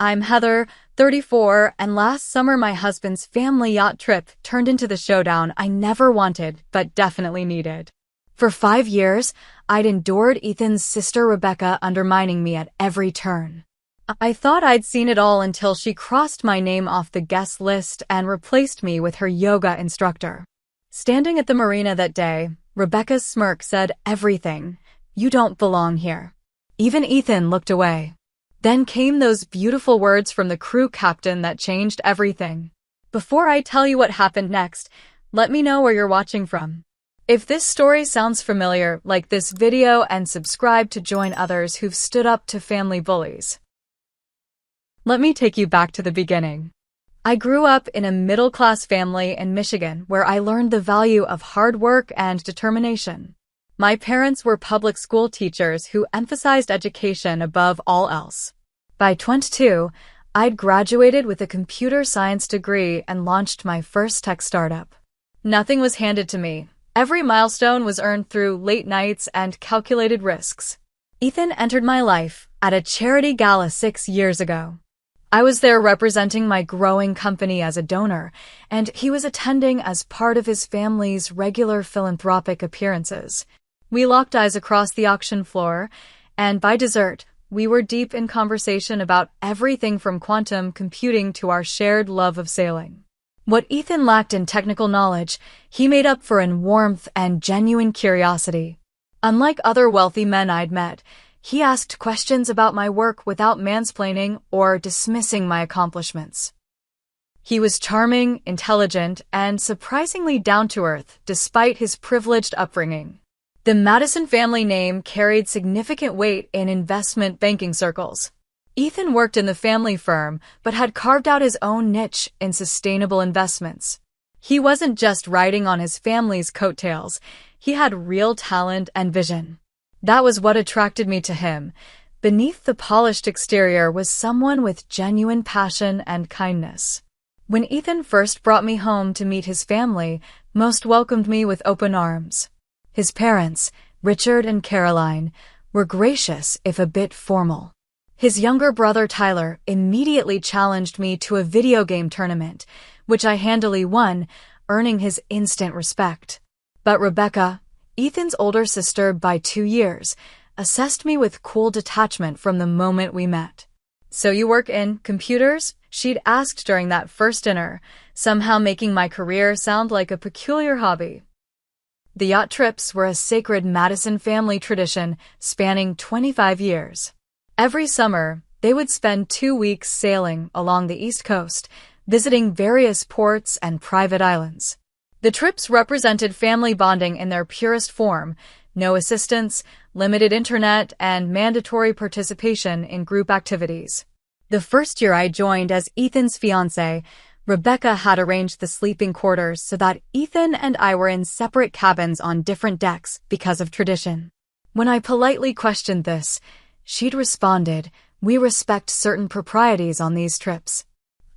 I'm Heather, 34, and last summer my husband's family yacht trip turned into the showdown I never wanted but definitely needed. For 5 years, I'd endured Ethan's sister Rebecca undermining me at every turn. I thought I'd seen it all until she crossed my name off the guest list and replaced me with her yoga instructor. Standing at the Marina that day, Rebecca's smirk said everything. You don't belong here. Even Ethan looked away. Then came those beautiful words from the crew captain that changed everything. Before I tell you what happened next, let me know where you're watching from. If this story sounds familiar, like this video and subscribe to join others who've stood up to family bullies. Let me take you back to the beginning. I grew up in a middle-class family in Michigan where I learned the value of hard work and determination. My parents were public school teachers who emphasized education above all else. By 22, I'd graduated with a computer science degree and launched my first tech startup. Nothing was handed to me. Every milestone was earned through late nights and calculated risks. Ethan entered my life at a charity gala 6 years ago. I was there representing my growing company as a donor, and he was attending as part of his family's regular philanthropic appearances. We locked eyes across the auction floor, and by dessert, we were deep in conversation about everything from quantum computing to our shared love of sailing. What Ethan lacked in technical knowledge, he made up for in warmth and genuine curiosity. Unlike other wealthy men I'd met, he asked questions about my work without mansplaining or dismissing my accomplishments. He was charming, intelligent, and surprisingly down-to-earth despite his privileged upbringing. The Madison family name carried significant weight in investment banking circles. Ethan worked in the family firm but had carved out his own niche in sustainable investments. He wasn't just riding on his family's coattails, he had real talent and vision. That was what attracted me to him. Beneath the polished exterior was someone with genuine passion and kindness. When Ethan first brought me home to meet his family, most welcomed me with open arms. His parents, Richard and Caroline, were gracious if a bit formal. His younger brother Tyler immediately challenged me to a video game tournament, which I handily won, earning his instant respect. But Rebecca, Ethan's older sister by 2 years, assessed me with cool detachment from the moment we met. "So you work in computers?" she'd asked during that first dinner, somehow making my career sound like a peculiar hobby. The yacht trips were a sacred Madison family tradition spanning 25 years. Every summer, they would spend 2 weeks sailing along the East Coast, visiting various ports and private islands. The trips represented family bonding in their purest form: no assistance, limited internet, and mandatory participation in group activities. The first year I joined as Ethan's fiancée, Rebecca had arranged the sleeping quarters so that Ethan and I were in separate cabins on different decks because of tradition. When I politely questioned this, she'd responded, "We respect certain proprieties on these trips.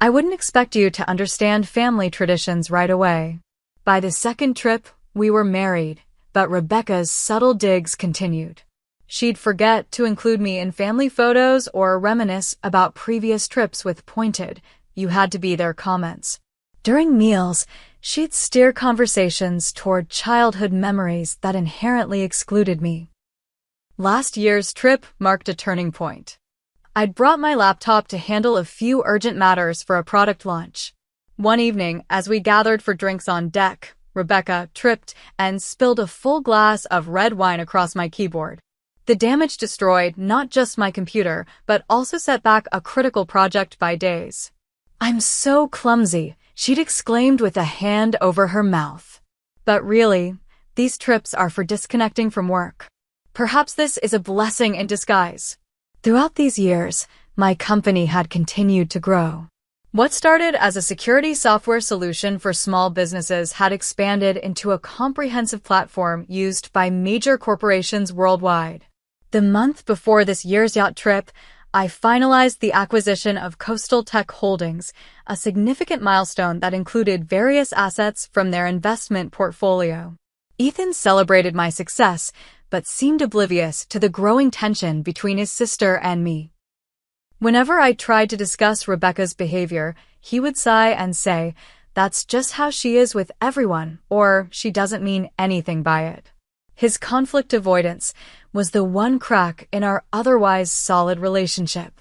I wouldn't expect you to understand family traditions right away." By the second trip, we were married, but Rebecca's subtle digs continued. She'd forget to include me in family photos or reminisce about previous trips with pointed, "You had to be there" comments. During meals, she'd steer conversations toward childhood memories that inherently excluded me. Last year's trip marked a turning point. I'd brought my laptop to handle a few urgent matters for a product launch. One evening, as we gathered for drinks on deck, Rebecca tripped and spilled a full glass of red wine across my keyboard. The damage destroyed not just my computer, but also set back a critical project by days. "I'm so clumsy," she'd exclaimed with a hand over her mouth. But really, these trips are for disconnecting from work. Perhaps this is a blessing in disguise. Throughout these years, my company had continued to grow. What started as a security software solution for small businesses had expanded into a comprehensive platform used by major corporations worldwide. The month before this year's yacht trip, I finalized the acquisition of Coastal Tech Holdings, a significant milestone that included various assets from their investment portfolio. Ethan celebrated my success, but seemed oblivious to the growing tension between his sister and me. Whenever I tried to discuss Rebecca's behavior, he would sigh and say, "That's just how she is with everyone," or "She doesn't mean anything by it." His conflict avoidance was the one crack in our otherwise solid relationship.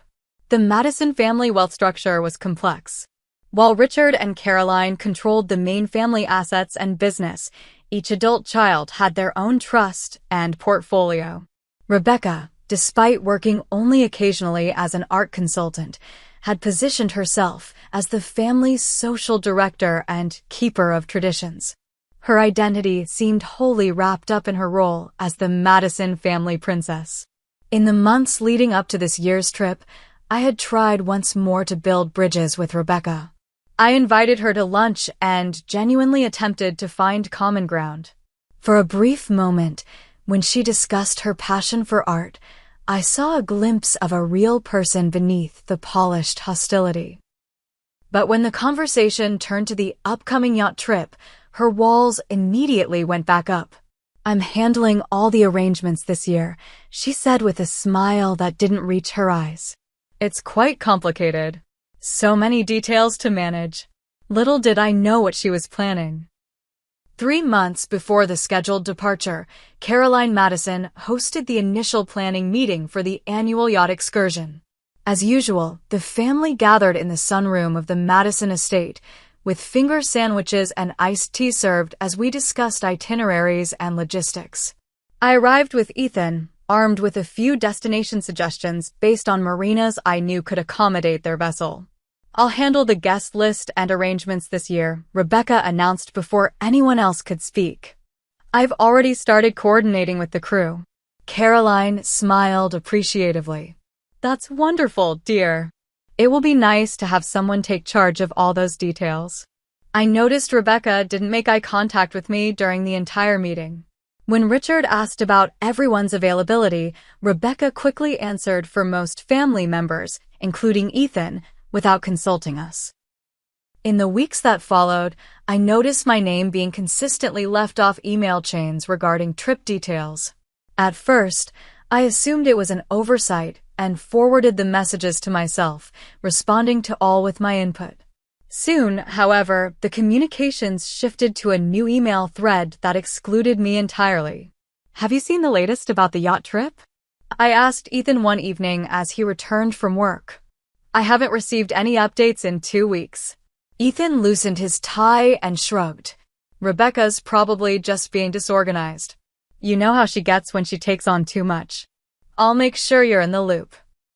The Madison family wealth structure was complex. While Richard and Caroline controlled the main family assets and business, each adult child had their own trust and portfolio. Rebecca, despite working only occasionally as an art consultant, had positioned herself as the family's social director and keeper of traditions. Her identity seemed wholly wrapped up in her role as the Madison family princess. In the months leading up to this year's trip, I had tried once more to build bridges with Rebecca. I invited her to lunch and genuinely attempted to find common ground. For a brief moment, when she discussed her passion for art, I saw a glimpse of a real person beneath the polished hostility. But when the conversation turned to the upcoming yacht trip, her walls immediately went back up. "I'm handling all the arrangements this year," she said with a smile that didn't reach her eyes. "It's quite complicated. So many details to manage." Little did I know what she was planning. 3 months before the scheduled departure, Caroline Madison hosted the initial planning meeting for the annual yacht excursion. As usual, the family gathered in the sunroom of the Madison estate, with finger sandwiches and iced tea served as we discussed itineraries and logistics. I arrived with Ethan, armed with a few destination suggestions based on marinas I knew could accommodate their vessel. "I'll handle the guest list and arrangements this year," Rebecca announced before anyone else could speak. "I've already started coordinating with the crew." Caroline smiled appreciatively. "That's wonderful, dear. It will be nice to have someone take charge of all those details." I noticed Rebecca didn't make eye contact with me during the entire meeting. When Richard asked about everyone's availability, Rebecca quickly answered for most family members, including Ethan, without consulting us. In the weeks that followed, I noticed my name being consistently left off email chains regarding trip details. At first, I assumed it was an oversight and forwarded the messages to myself, responding to all with my input. Soon, however, the communications shifted to a new email thread that excluded me entirely. "Have you seen the latest about the yacht trip?" I asked Ethan one evening as he returned from work. "I haven't received any updates in 2 weeks." Ethan loosened his tie and shrugged. "Rebecca's probably just being disorganized. You know how she gets when she takes on too much. I'll make sure you're in the loop."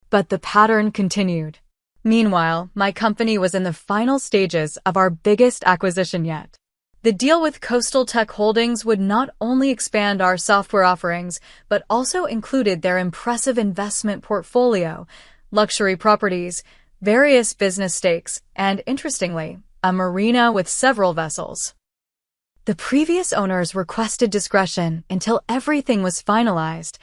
But the pattern continued. Meanwhile, my company was in the final stages of our biggest acquisition yet. The deal with Coastal Tech Holdings would not only expand our software offerings, but also included their impressive investment portfolio, luxury properties, various business stakes, and, interestingly, a marina with several vessels. The previous owners requested discretion until everything was finalized,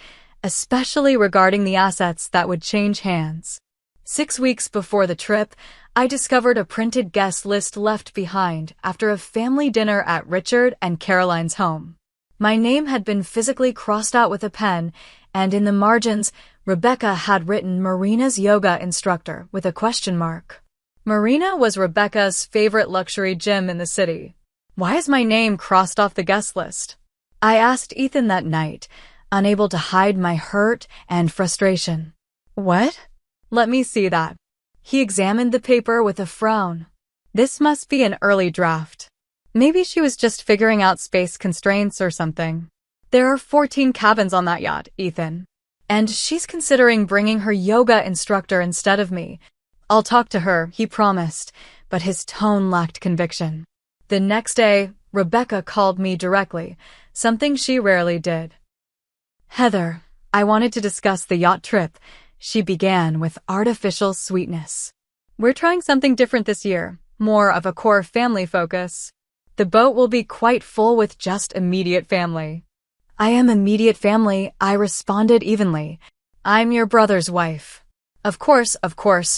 especially regarding the assets that would change hands. 6 weeks before the trip, I discovered a printed guest list left behind after a family dinner at Richard and Caroline's home. My name had been physically crossed out with a pen, and in the margins, Rebecca had written Marina's yoga instructor with a question mark. Marina was Rebecca's favorite luxury gym in the city. Why is my name crossed off the guest list? I asked Ethan that night, unable to hide my hurt and frustration. "What? Let me see that." He examined the paper with a frown. "This must be an early draft. Maybe she was just figuring out space constraints or something. There are 14 cabins on that yacht, Ethan. And she's considering bringing her yoga instructor instead of me. I'll talk to her," he promised, but his tone lacked conviction. The next day, Rebecca called me directly, something she rarely did. "Heather, I wanted to discuss the yacht trip," she began with artificial sweetness. "We're trying something different this year, more of a core family focus. The boat will be quite full with just immediate family." "I am immediate family," I responded evenly. "I'm your brother's wife." Of course,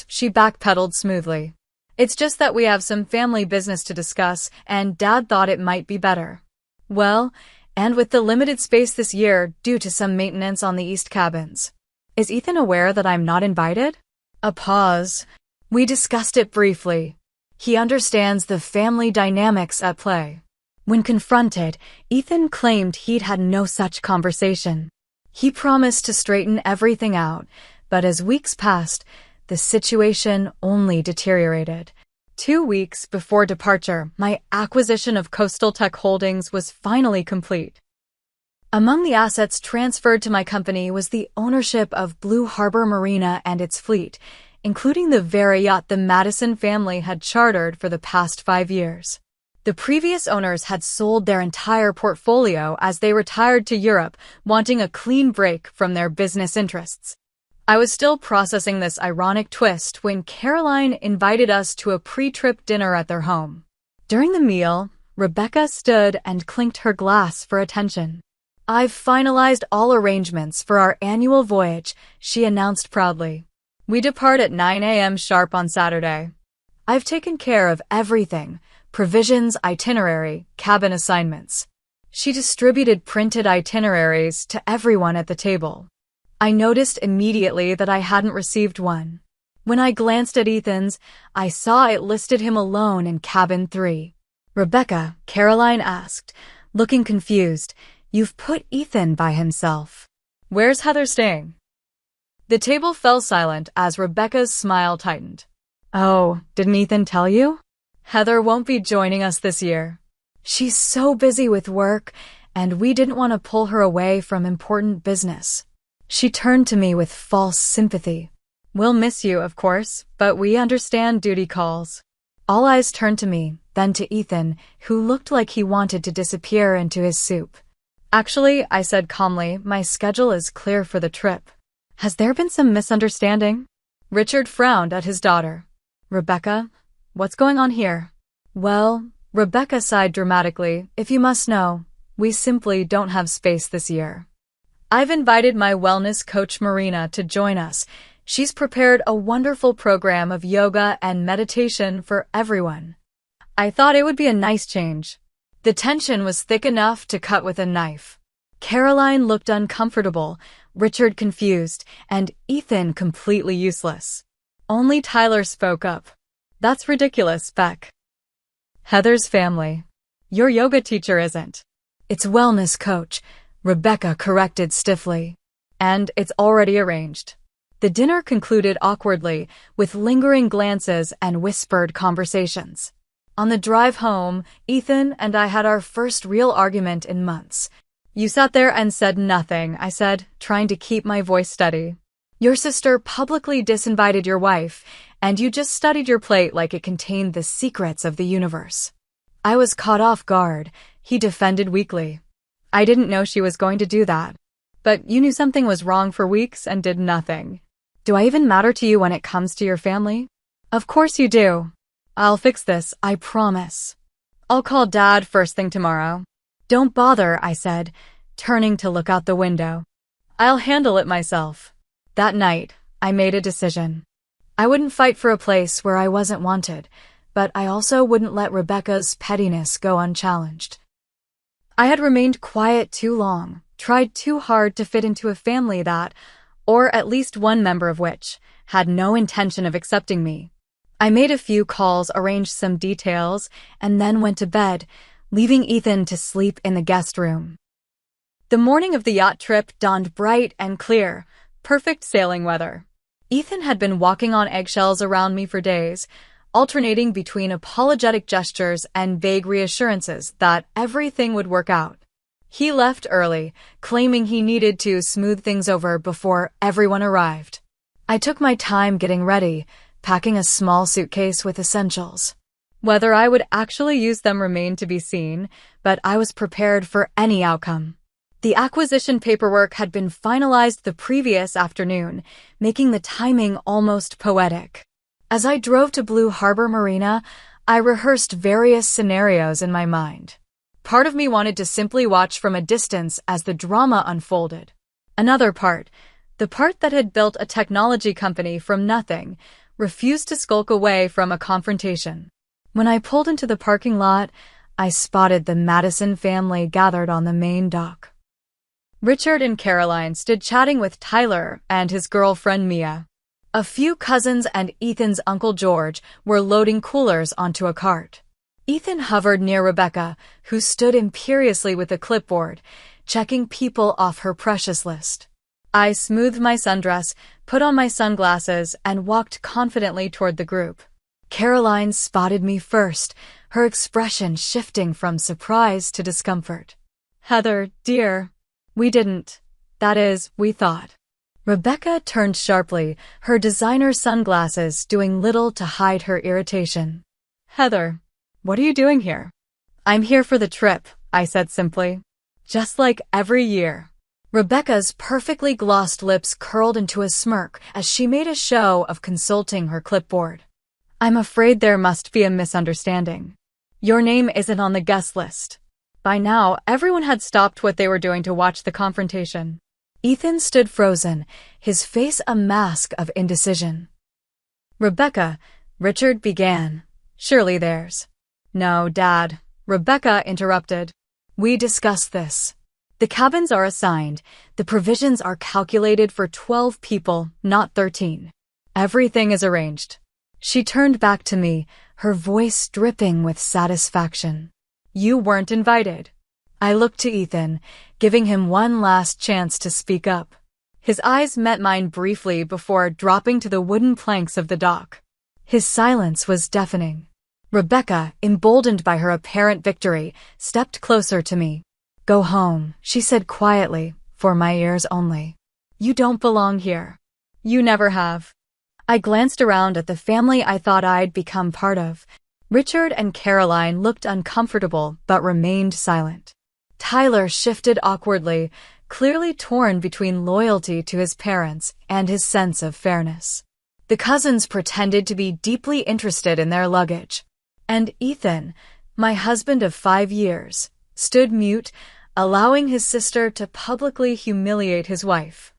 she backpedaled smoothly. "It's just that we have some family business to discuss, and Dad thought it might be better." "Well, and with the limited space this year due to some maintenance on the east cabins. Is Ethan aware that I'm not invited?" A pause. We discussed it briefly. He understands the family dynamics at play. When confronted, Ethan claimed he'd had no such conversation. He promised to straighten everything out, but as weeks passed, the situation only deteriorated. 2 weeks before departure, my acquisition of Coastal Tech Holdings was finally complete. Among the assets transferred to my company was the ownership of Blue Harbor Marina and its fleet, including the very yacht the Madison family had chartered for the past 5 years. The previous owners had sold their entire portfolio as they retired to Europe, wanting a clean break from their business interests. I was still processing this ironic twist when Caroline invited us to a pre-trip dinner at their home. During the meal, Rebecca stood and clinked her glass for attention. "I've finalized all arrangements for our annual voyage," she announced proudly. "We depart at 9 a.m. sharp on Saturday. I've taken care of everything: provisions, itinerary, cabin assignments." She distributed printed itineraries to everyone at the table. I noticed immediately that I hadn't received one. When I glanced at Ethan's, I saw it listed him alone in cabin 3. "Rebecca," Caroline asked, looking confused, "you've put Ethan by himself. Where's Heather staying?" The table fell silent as Rebecca's smile tightened. "Oh, didn't Ethan tell you? Heather won't be joining us this year. She's so busy with work, and we didn't want to pull her away from important business." She turned to me with false sympathy. "We'll miss you, of course, but we understand duty calls." All eyes turned to me, then to Ethan, who looked like he wanted to disappear into his soup. "Actually," I said calmly, "my schedule is clear for the trip." "Has there been some misunderstanding?" Richard frowned at his daughter. "Rebecca, what's going on here?" "Well," Rebecca sighed dramatically, "if you must know, we simply don't have space this year. I've invited my wellness coach Marina to join us. She's prepared a wonderful program of yoga and meditation for everyone. I thought it would be a nice change." The tension was thick enough to cut with a knife. Caroline looked uncomfortable, Richard confused, and Ethan completely useless. Only Tyler spoke up. "That's ridiculous, Beck. Heather's family. Your yoga teacher isn't." "It's wellness coach," Rebecca corrected stiffly. "And it's already arranged." The dinner concluded awkwardly, with lingering glances and whispered conversations. On the drive home, Ethan and I had our first real argument in months. "You sat there and said nothing," I said, trying to keep my voice steady. "Your sister publicly disinvited your wife, and you just studied your plate like it contained the secrets of the universe." I was caught off guard, he defended weakly. "I didn't know she was going to do that. But you knew something was wrong for weeks and did nothing. Do I even matter to you when it comes to your family?" "Of course you do. I'll fix this, I promise. I'll call Dad first thing tomorrow." "Don't bother," I said, turning to look out the window. "I'll handle it myself." That night, I made a decision. I wouldn't fight for a place where I wasn't wanted, but I also wouldn't let Rebecca's pettiness go unchallenged. I had remained quiet too long, tried too hard to fit into a family that, or at least one member of which, had no intention of accepting me. I made a few calls, arranged some details, and then went to bed, leaving Ethan to sleep in the guest room. The morning of the yacht trip dawned bright and clear, perfect sailing weather. Ethan had been walking on eggshells around me for days, alternating between apologetic gestures and vague reassurances that everything would work out. He left early, claiming he needed to smooth things over before everyone arrived. I took my time getting ready, packing a small suitcase with essentials. Whether I would actually use them remained to be seen, but I was prepared for any outcome. The acquisition paperwork had been finalized the previous afternoon, making the timing almost poetic. As I drove to Blue Harbor Marina, I rehearsed various scenarios in my mind. Part of me wanted to simply watch from a distance as the drama unfolded. Another part, the part that had built a technology company from nothing, refused to skulk away from a confrontation. When I pulled into the parking lot, I spotted the Madison family gathered on the main dock. Richard and Caroline stood chatting with Tyler and his girlfriend Mia. A few cousins and Ethan's Uncle George were loading coolers onto a cart. Ethan hovered near Rebecca, who stood imperiously with a clipboard, checking people off her precious list. I smoothed my sundress, put on my sunglasses, and walked confidently toward the group. Caroline spotted me first, her expression shifting from surprise to discomfort. "Heather, dear, we didn't. That is, we thought." Rebecca turned sharply, her designer sunglasses doing little to hide her irritation. "Heather, what are you doing here?" "I'm here for the trip," I said simply. "Just like every year." Rebecca's perfectly glossed lips curled into a smirk as she made a show of consulting her clipboard. "I'm afraid there must be a misunderstanding. Your name isn't on the guest list." By now, everyone had stopped what they were doing to watch the confrontation. Ethan stood frozen, his face a mask of indecision. "Rebecca," Richard began. "Surely there's—" "No, Dad," Rebecca interrupted. "We discussed this. The cabins are assigned. The provisions are calculated for 12 people, not 13. Everything is arranged." She turned back to me, her voice dripping with satisfaction. "You weren't invited." I looked to Ethan, giving him one last chance to speak up. His eyes met mine briefly before dropping to the wooden planks of the dock. His silence was deafening. Rebecca, emboldened by her apparent victory, stepped closer to me. "Go home," she said quietly, for my ears only. "You don't belong here. You never have." I glanced around at the family I thought I'd become part of. Richard and Caroline looked uncomfortable but remained silent. Tyler shifted awkwardly, clearly torn between loyalty to his parents and his sense of fairness. The cousins pretended to be deeply interested in their luggage. And Ethan, my husband of 5 years, stood mute, allowing his sister to publicly humiliate his wife.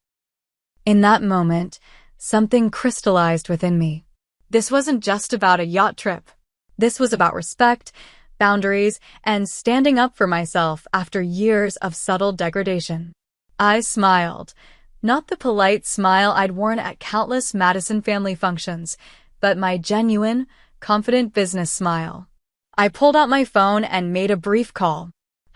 In that moment, something crystallized within me. This wasn't just about a yacht trip. This was about respect, boundaries, and standing up for myself after years of subtle degradation. I smiled, not the polite smile I'd worn at countless Madison family functions, but my genuine, confident business smile. I pulled out my phone and made a brief call.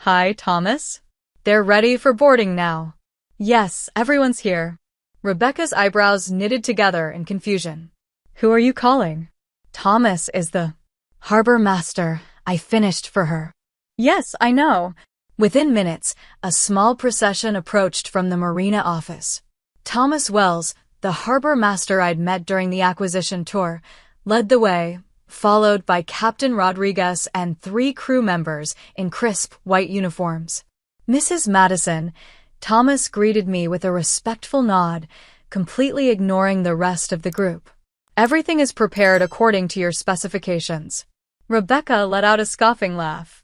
"Hi, Thomas. They're ready for boarding now." "Yes, everyone's here." Rebecca's eyebrows knitted together in confusion. "Who are you calling?" "Thomas is the harbor master," I finished for her. "Yes, I know." Within minutes, a small procession approached from the Marina office. Thomas Wells, the harbor master I'd met during the acquisition tour, led the way, followed by Captain Rodriguez and 3 crew members in crisp white uniforms. "Mrs. Madison," Thomas greeted me with a respectful nod, completely ignoring the rest of the group. "Everything is prepared according to your specifications." Rebecca let out a scoffing laugh.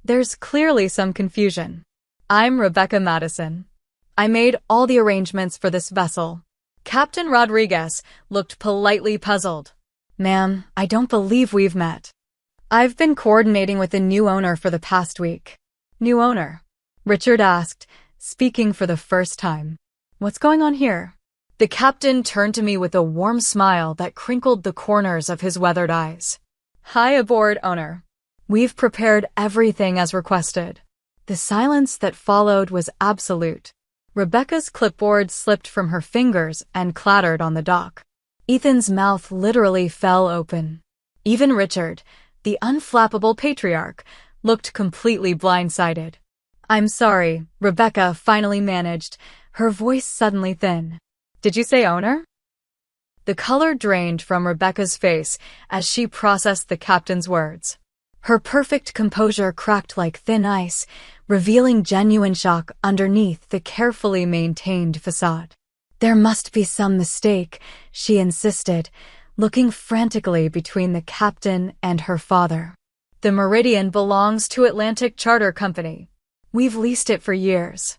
"There's clearly some confusion. I'm Rebecca Madison. I made all the arrangements for this vessel." Captain Rodriguez looked politely puzzled. "Ma'am, I don't believe we've met." "I've been coordinating with the new owner for the past week." "New owner?" Richard asked, speaking for the first time. "What's going on here?" The captain turned to me with a warm smile that crinkled the corners of his weathered eyes. "Hi aboard, owner. We've prepared everything as requested." The silence that followed was absolute. Rebecca's clipboard slipped from her fingers and clattered on the dock. Ethan's mouth literally fell open. Even Richard, the unflappable patriarch, looked completely blindsided. "I'm sorry," Rebecca finally managed, her voice suddenly thin. "Did you say owner?" The color drained from Rebecca's face as she processed the captain's words. Her perfect composure cracked like thin ice, revealing genuine shock underneath the carefully maintained facade. "There must be some mistake," she insisted, looking frantically between the captain and her father. "The Meridian belongs to Atlantic Charter Company. We've leased it for years."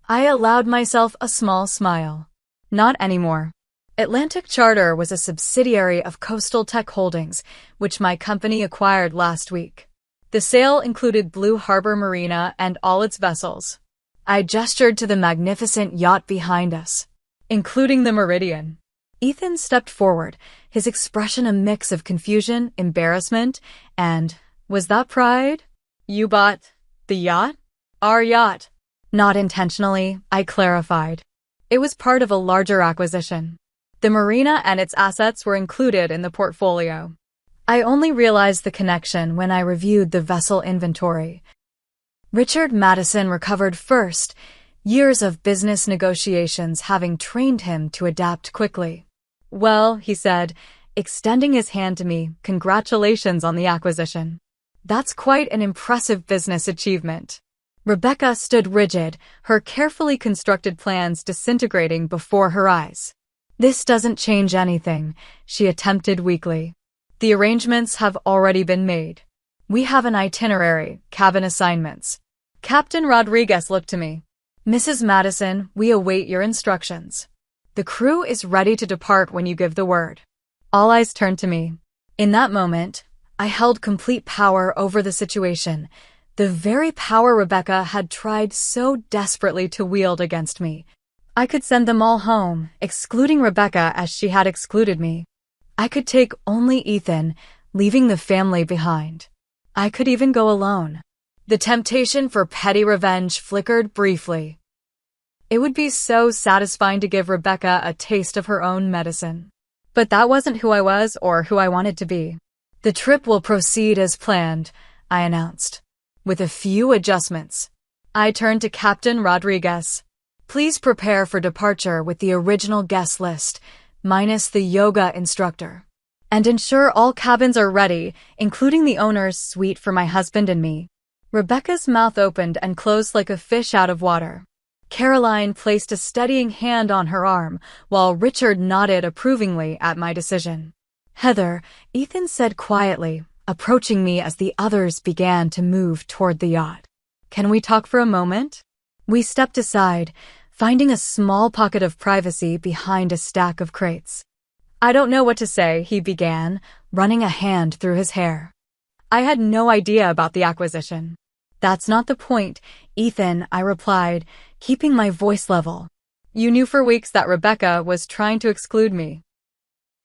I allowed myself a small smile. "Not anymore." Atlantic Charter was a subsidiary of Coastal Tech Holdings, which my company acquired last week. The sale included Blue Harbor Marina and all its vessels. I gestured to the magnificent yacht behind us. "Including the Meridian." Ethan stepped forward, his expression a mix of confusion, embarrassment, and, was that pride? You bought the yacht? Our yacht. Not intentionally, I clarified. It was part of a larger acquisition. The Marina and its assets were included in the portfolio. I only realized the connection when I reviewed the vessel inventory. Richard Madison recovered first, years of business negotiations having trained him to adapt quickly. Well, he said, extending his hand to me, congratulations on the acquisition. That's quite an impressive business achievement. Rebecca stood rigid, her carefully constructed plans disintegrating before her eyes. This doesn't change anything, she attempted weakly. The arrangements have already been made. We have an itinerary, cabin assignments. Captain Rodriguez looked to me. Mrs. Madison, we await your instructions. The crew is ready to depart when you give the word. All eyes turned to me. In that moment, I held complete power over the situation, the very power Rebecca had tried so desperately to wield against me. I could send them all home, excluding Rebecca as she had excluded me. I could take only Ethan, leaving the family behind. I could even go alone. The temptation for petty revenge flickered briefly. It would be so satisfying to give Rebecca a taste of her own medicine. But that wasn't who I was or who I wanted to be. The trip will proceed as planned, I announced. With a few adjustments. I turned to Captain Rodriguez. Please prepare for departure with the original guest list, minus the yoga instructor. And ensure all cabins are ready, including the owner's suite for my husband and me. Rebecca's mouth opened and closed like a fish out of water. Caroline placed a steadying hand on her arm, while Richard nodded approvingly at my decision. Heather, Ethan said quietly, approaching me as the others began to move toward the yacht. Can we talk for a moment? We stepped aside, finding a small pocket of privacy behind a stack of crates. I don't know what to say, he began, running a hand through his hair. I had no idea about the acquisition. That's not the point, Ethan, I replied, keeping my voice level. You knew for weeks that Rebecca was trying to exclude me.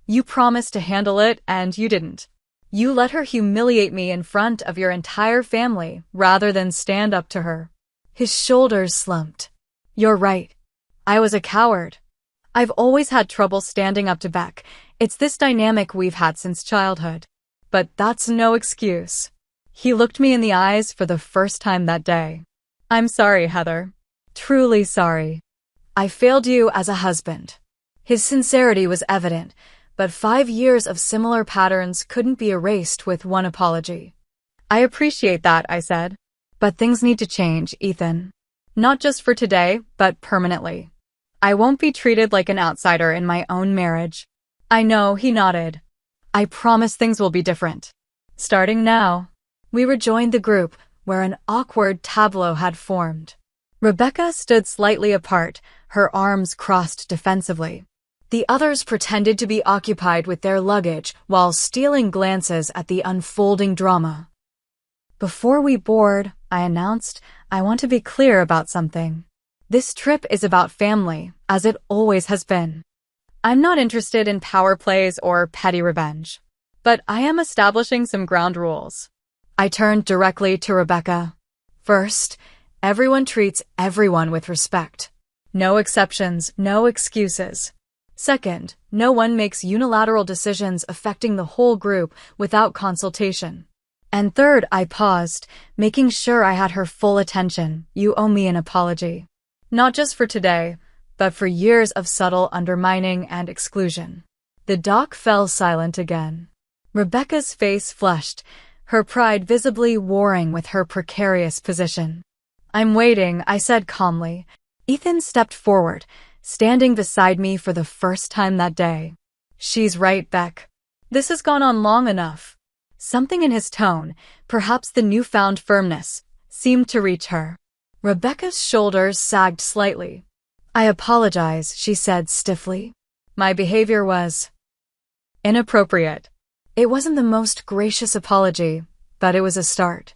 You promised to handle it, and you didn't. You let her humiliate me in front of your entire family, rather than stand up to her. His shoulders slumped. You're right. I was a coward. I've always had trouble standing up to Beck. It's this dynamic we've had since childhood. But that's no excuse. He looked me in the eyes for the first time that day. I'm sorry, Heather. Truly sorry. I failed you as a husband. His sincerity was evident, but 5 years of similar patterns couldn't be erased with one apology. I appreciate that, I said. But things need to change, Ethan. Not just for today, but permanently. I won't be treated like an outsider in my own marriage. I know, he nodded. I promise things will be different. Starting now. We rejoined the group, where an awkward tableau had formed. Rebecca stood slightly apart, her arms crossed defensively. The others pretended to be occupied with their luggage while stealing glances at the unfolding drama. Before we board, I announced, I want to be clear about something. This trip is about family, as it always has been. I'm not interested in power plays or petty revenge. But I am establishing some ground rules. I turned directly to Rebecca. First, everyone treats everyone with respect. No exceptions, no excuses. Second, no one makes unilateral decisions affecting the whole group without consultation. And third, I paused, making sure I had her full attention. You owe me an apology. Not just for today, but for years of subtle undermining and exclusion. The doc fell silent again. Rebecca's face flushed, her pride visibly warring with her precarious position. I'm waiting, I said calmly. Ethan stepped forward, standing beside me for the first time that day. She's right, Beck. This has gone on long enough. Something in his tone, perhaps the newfound firmness, seemed to reach her. Rebecca's shoulders sagged slightly. I apologize, she said stiffly. My behavior was inappropriate. It wasn't the most gracious apology, but it was a start.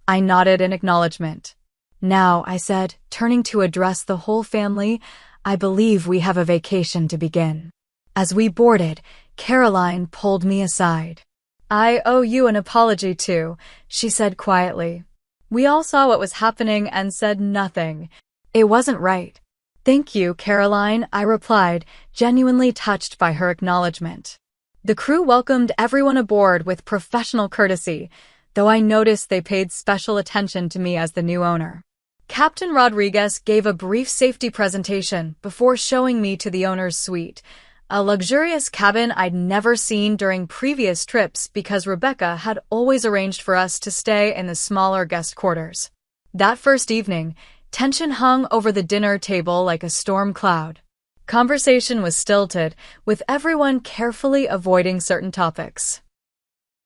I nodded in acknowledgement. Now, I said, turning to address the whole family, I believe we have a vacation to begin. As we boarded, Caroline pulled me aside. "I owe you an apology too," she said quietly. We all saw what was happening and said nothing. It wasn't right. "Thank you, Caroline," I replied, genuinely touched by her acknowledgement. The crew welcomed everyone aboard with professional courtesy, though I noticed they paid special attention to me as the new owner. Captain Rodriguez gave a brief safety presentation before showing me to the owner's suite, a luxurious cabin I'd never seen during previous trips because Rebecca had always arranged for us to stay in the smaller guest quarters. That first evening, tension hung over the dinner table like a storm cloud. Conversation was stilted, with everyone carefully avoiding certain topics.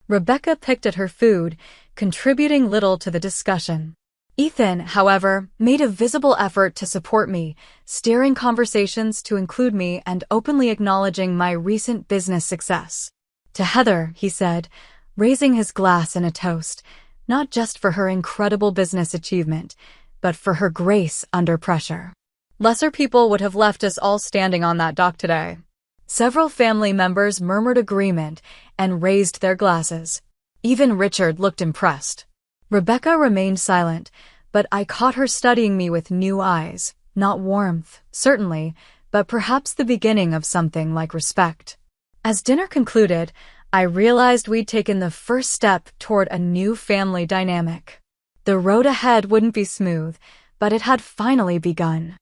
Rebecca picked at her food, contributing little to the discussion. Ethan, however, made a visible effort to support me, steering conversations to include me and openly acknowledging my recent business success. To Heather, he said, raising his glass in a toast, not just for her incredible business achievement, but for her grace under pressure. Lesser people would have left us all standing on that dock today. Several family members murmured agreement and raised their glasses. Even Richard looked impressed. Rebecca remained silent, but I caught her studying me with new eyes, not warmth, certainly, but perhaps the beginning of something like respect. As dinner concluded, I realized we'd taken the first step toward a new family dynamic. The road ahead wouldn't be smooth, but it had finally begun.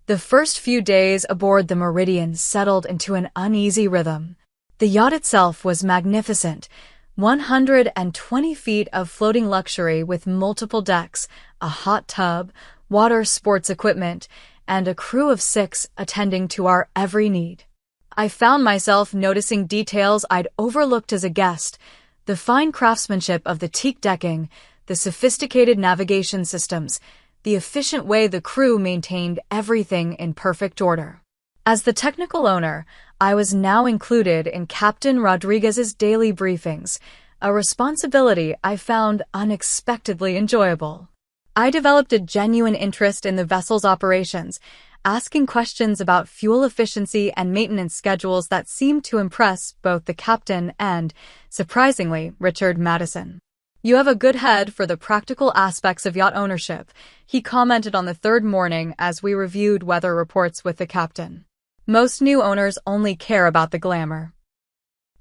The first few days aboard the Meridian settled into an uneasy rhythm. The yacht itself was magnificent, 120 feet of floating luxury with multiple decks, a hot tub, water sports equipment, and a crew of 6 attending to our every need. I found myself noticing details I'd overlooked as a guest, the fine craftsmanship of the teak decking, the sophisticated navigation systems, the efficient way the crew maintained everything in perfect order. As the technical owner, I was now included in Captain Rodriguez's daily briefings, a responsibility I found unexpectedly enjoyable. I developed a genuine interest in the vessel's operations, asking questions about fuel efficiency and maintenance schedules that seemed to impress both the captain and, surprisingly, Richard Madison. "You have a good head for the practical aspects of yacht ownership," he commented on the third morning as we reviewed weather reports with the captain. "Most new owners only care about the glamour."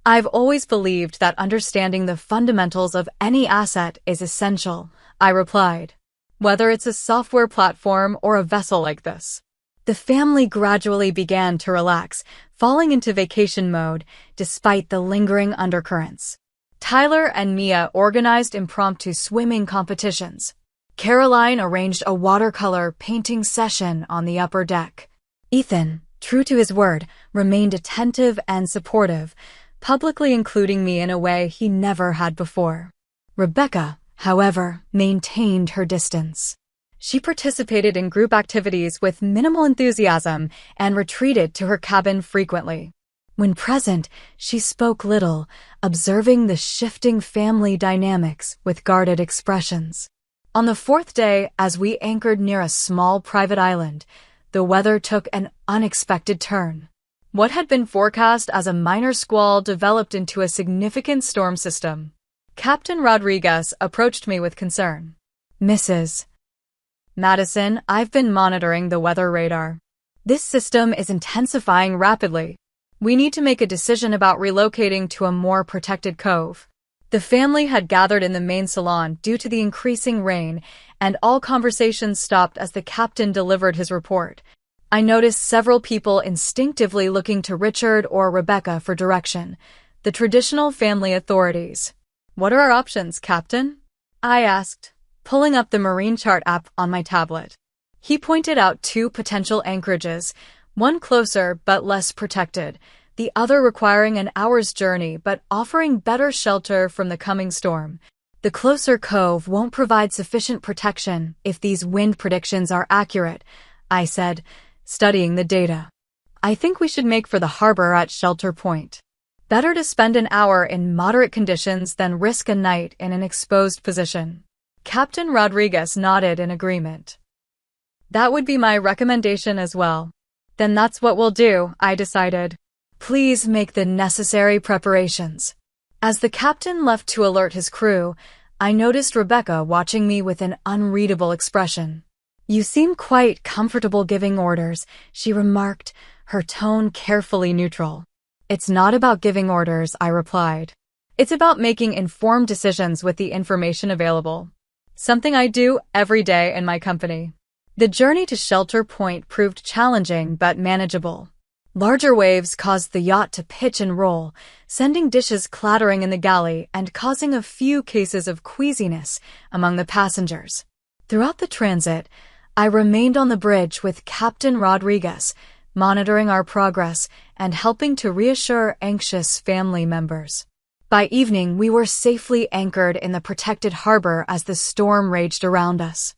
"I've always believed that understanding the fundamentals of any asset is essential," I replied, "whether it's a software platform or a vessel like this." The family gradually began to relax, falling into vacation mode despite the lingering undercurrents. Tyler and Mia organized impromptu swimming competitions. Caroline arranged a watercolor painting session on the upper deck. Ethan, true to his word, remained attentive and supportive, publicly including me in a way he never had before. Rebecca, however, maintained her distance. She participated in group activities with minimal enthusiasm and retreated to her cabin frequently. When present, she spoke little, observing the shifting family dynamics with guarded expressions. On the fourth day, as we anchored near a small private island, the weather took an unexpected turn. What had been forecast as a minor squall developed into a significant storm system. Captain Rodriguez approached me with concern. "Mrs. Madison, I've been monitoring the weather radar. This system is intensifying rapidly. We need to make a decision about relocating to a more protected cove." The family had gathered in the main salon due to the increasing rain, and all conversations stopped as the captain delivered his report. I noticed several people instinctively looking to Richard or Rebecca for direction, the traditional family authorities. "What are our options, Captain?" I asked, pulling up the marine chart app on my tablet. He pointed out 2 potential anchorages, one closer but less protected, the other requiring an hour's journey but offering better shelter from the coming storm. The closer cove won't provide sufficient protection if these wind predictions are accurate, I said, studying the data. "I think we should make for the harbor at Shelter Point. Better to spend an hour in moderate conditions than risk a night in an exposed position." Captain Rodriguez nodded in agreement. "That would be my recommendation as well." "Then that's what we'll do," I decided. Please make the necessary preparations. As the captain left to alert his crew, I noticed Rebecca watching me with an unreadable expression. You seem quite comfortable giving orders, she remarked, her tone carefully neutral. It's not about giving orders, I replied. It's about making informed decisions with the information available. Something I do every day in my company. The journey to Shelter Point proved challenging but manageable. Larger waves caused the yacht to pitch and roll, sending dishes clattering in the galley and causing a few cases of queasiness among the passengers. Throughout the transit, I remained on the bridge with Captain Rodriguez, monitoring our progress and helping to reassure anxious family members. By evening, we were safely anchored in the protected harbor as the storm raged around us.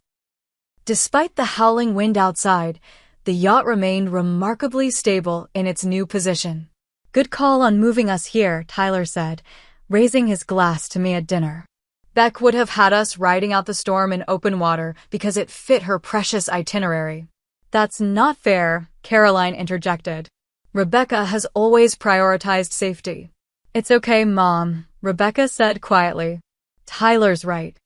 Despite the howling wind outside, the yacht remained remarkably stable in its new position. Good call on moving us here, Tyler said, raising his glass to me at dinner. Beck would have had us riding out the storm in open water because it fit her precious itinerary. That's not fair, Caroline interjected. Rebecca has always prioritized safety. It's okay, Mom, Rebecca said quietly. Tyler's right.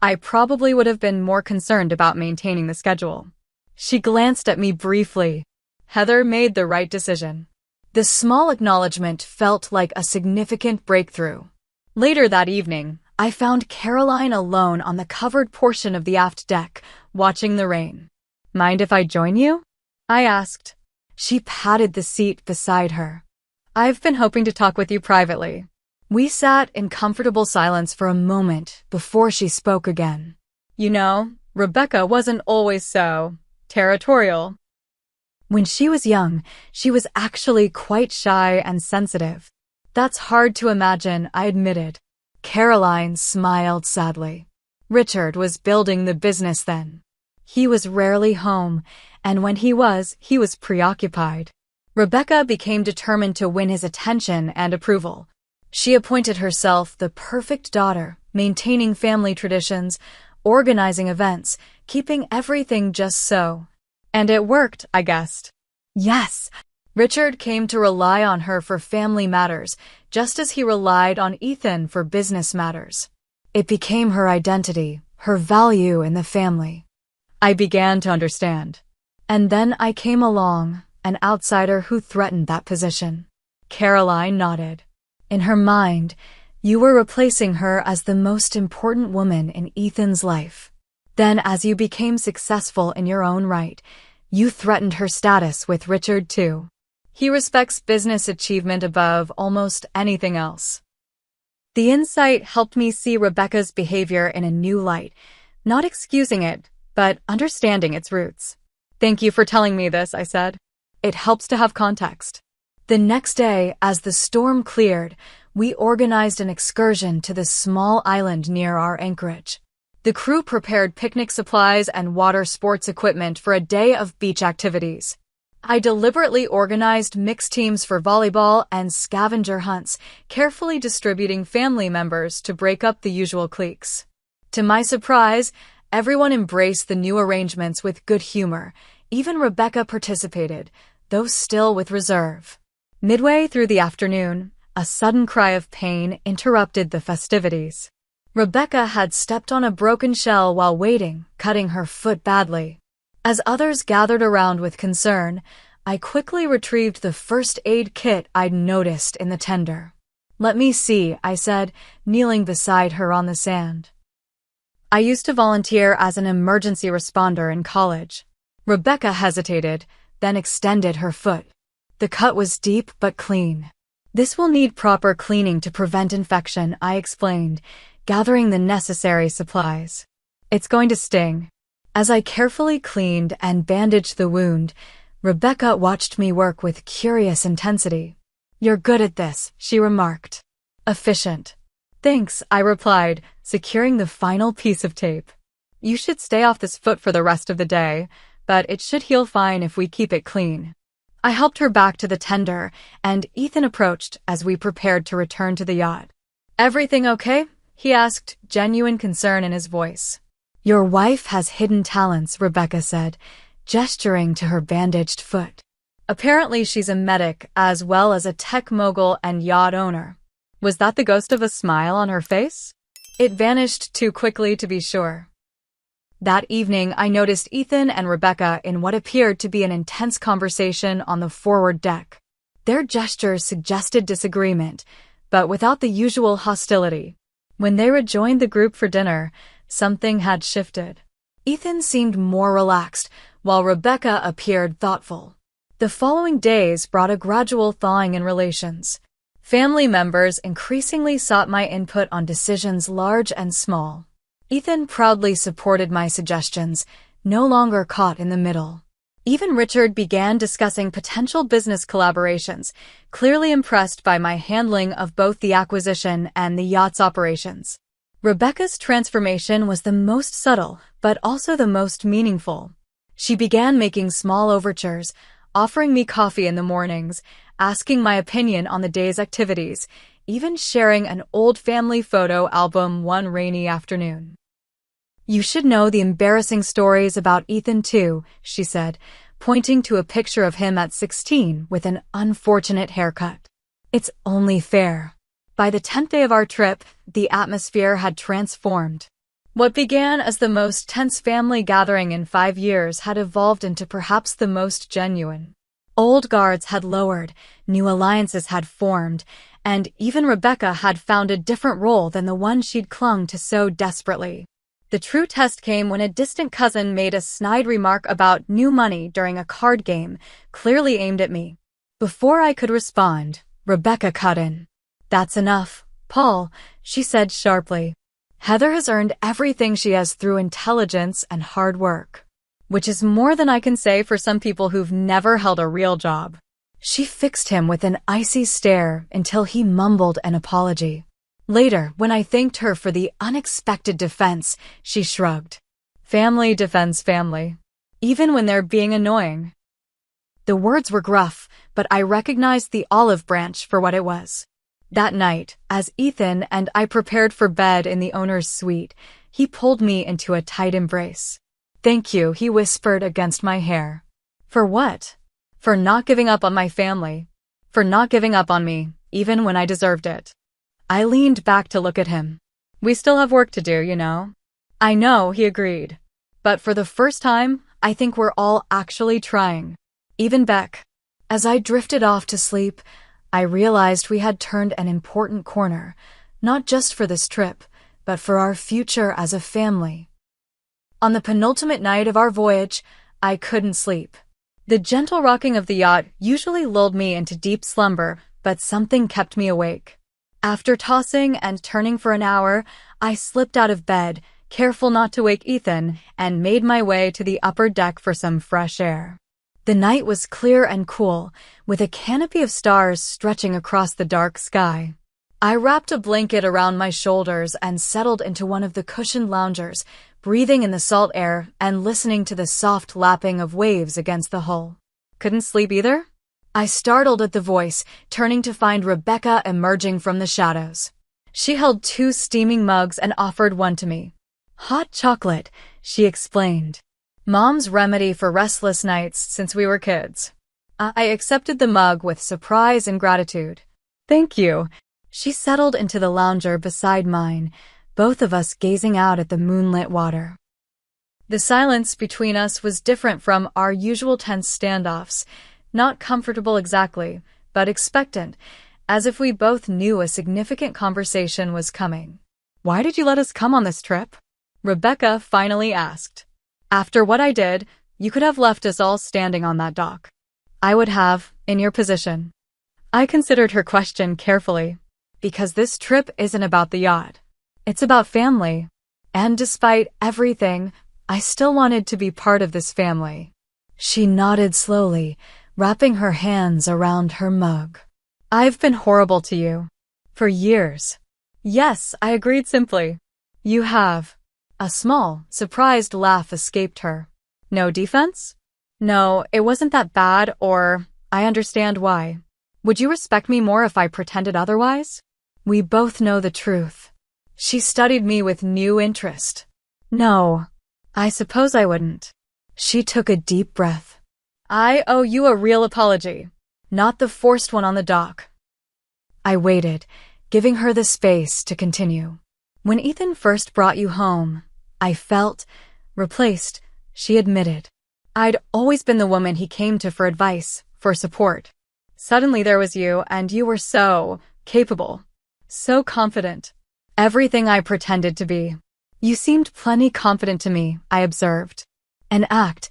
I probably would have been more concerned about maintaining the schedule. She glanced at me briefly. Heather made the right decision. The small acknowledgement felt like a significant breakthrough. Later that evening, I found Caroline alone on the covered portion of the aft deck, watching the rain. Mind if I join you? I asked. She patted the seat beside her. I've been hoping to talk with you privately. We sat in comfortable silence for a moment before she spoke again. You know, Rebecca wasn't always so territorial. When she was young, she was actually quite shy and sensitive. That's hard to imagine, I admitted. Caroline smiled sadly. Richard was building the business then. He was rarely home, and when he was preoccupied. Rebecca became determined to win his attention and approval. She appointed herself the perfect daughter, maintaining family traditions, organizing events, keeping everything just so. And it worked, I guessed. Yes. Richard came to rely on her for family matters, just as he relied on Ethan for business matters. It became her identity, her value in the family. I began to understand. And then I came along, an outsider who threatened that position. Caroline nodded. In her mind, you were replacing her as the most important woman in Ethan's life. Then, as you became successful in your own right, you threatened her status with Richard too. He respects business achievement above almost anything else. The insight helped me see Rebecca's behavior in a new light, not excusing it, but understanding its roots. Thank you for telling me this, I said. It helps to have context. The next day, as the storm cleared, we organized an excursion to the small island near our anchorage. The crew prepared picnic supplies and water sports equipment for a day of beach activities. I deliberately organized mixed teams for volleyball and scavenger hunts, carefully distributing family members to break up the usual cliques. To my surprise, everyone embraced the new arrangements with good humor. Even Rebecca participated, though still with reserve. Midway through the afternoon, a sudden cry of pain interrupted the festivities. Rebecca had stepped on a broken shell while waiting, cutting her foot badly. As others gathered around with concern, I quickly retrieved the first aid kit I'd noticed in the tender. Let me see, I said, kneeling beside her on the sand. I used to volunteer as an emergency responder in college. Rebecca hesitated, then extended her foot. The cut was deep but clean. This will need proper cleaning to prevent infection, I explained, gathering the necessary supplies. It's going to sting. As I carefully cleaned and bandaged the wound, Rebecca watched me work with curious intensity. You're good at this, she remarked. Efficient. Thanks, I replied, securing the final piece of tape. You should stay off this foot for the rest of the day, but it should heal fine if we keep it clean. I helped her back to the tender, and Ethan approached as we prepared to return to the yacht. Everything okay? He asked, genuine concern in his voice. Your wife has hidden talents, Rebecca said, gesturing to her bandaged foot. Apparently she's a medic as well as a tech mogul and yacht owner. Was that the ghost of a smile on her face? It vanished too quickly to be sure. That evening, I noticed Ethan and Rebecca in what appeared to be an intense conversation on the forward deck. Their gestures suggested disagreement, but without the usual hostility. When they rejoined the group for dinner, something had shifted. Ethan seemed more relaxed, while Rebecca appeared thoughtful. The following days brought a gradual thawing in relations. Family members increasingly sought my input on decisions large and small. Ethan proudly supported my suggestions, no longer caught in the middle. Even Richard began discussing potential business collaborations, clearly impressed by my handling of both the acquisition and the yacht's operations. Rebecca's transformation was the most subtle, but also the most meaningful. She began making small overtures, offering me coffee in the mornings, asking my opinion on the day's activities, even sharing an old family photo album one rainy afternoon. "You should know the embarrassing stories about Ethan too," she said, pointing to a picture of him at 16 with an unfortunate haircut. "It's only fair." By the 10th day of our trip, the atmosphere had transformed. What began as the most tense family gathering in 5 years had evolved into perhaps the most genuine. Old guards had lowered, new alliances had formed, and even Rebecca had found a different role than the one she'd clung to so desperately. The true test came when a distant cousin made a snide remark about new money during a card game, clearly aimed at me. Before I could respond, Rebecca cut in. "That's enough, Paul," she said sharply. "Heather has earned everything she has through intelligence and hard work, which is more than I can say for some people who've never held a real job." She fixed him with an icy stare until he mumbled an apology. Later, when I thanked her for the unexpected defense, she shrugged. Family defends family, even when they're being annoying. The words were gruff, but I recognized the olive branch for what it was. That night, as Ethan and I prepared for bed in the owner's suite, he pulled me into a tight embrace. "Thank you," he whispered against my hair. "For what?" "For not giving up on my family. For not giving up on me, even when I deserved it." I leaned back to look at him. "We still have work to do, you know." "I know," he agreed. "But for the first time, I think we're all actually trying. Even Beck." As I drifted off to sleep, I realized we had turned an important corner, not just for this trip, but for our future as a family. On the penultimate night of our voyage, I couldn't sleep. The gentle rocking of the yacht usually lulled me into deep slumber, but something kept me awake. After tossing and turning for an hour, I slipped out of bed, careful not to wake Ethan, and made my way to the upper deck for some fresh air. The night was clear and cool, with a canopy of stars stretching across the dark sky. I wrapped a blanket around my shoulders and settled into one of the cushioned loungers, breathing in the salt air and listening to the soft lapping of waves against the hull. "Couldn't sleep either?" I startled at the voice, turning to find Rebecca emerging from the shadows. She held 2 steaming mugs and offered one to me. "Hot chocolate," she explained. "Mom's remedy for restless nights since we were kids." I accepted the mug with surprise and gratitude. "Thank you." She settled into the lounger beside mine, both of us gazing out at the moonlit water. The silence between us was different from our usual tense standoffs, not comfortable exactly, but expectant, as if we both knew a significant conversation was coming. "Why did you let us come on this trip?" Rebecca finally asked. "After what I did, you could have left us all standing on that dock." "I would have, in your position." I considered her question carefully. Because this trip isn't about the yacht. It's about family. And despite everything, I still wanted to be part of this family. She nodded slowly, wrapping her hands around her mug. "I've been horrible to you. For years." "Yes," I agreed simply. "You have." A small, surprised laugh escaped her. "No defense?" "No, it wasn't that bad, or I understand why. Would you respect me more if I pretended otherwise?" "We both know the truth." She studied me with new interest. "No, I suppose I wouldn't." She took a deep breath. I owe you a real apology, not the forced one on the dock. I waited, giving her the space to continue. When Ethan first brought you home, I felt replaced, she admitted. I'd always been the woman he came to for advice, for support. Suddenly there was you, and you were so capable, so confident. Everything I pretended to be. You seemed plenty confident to me, I observed. An act,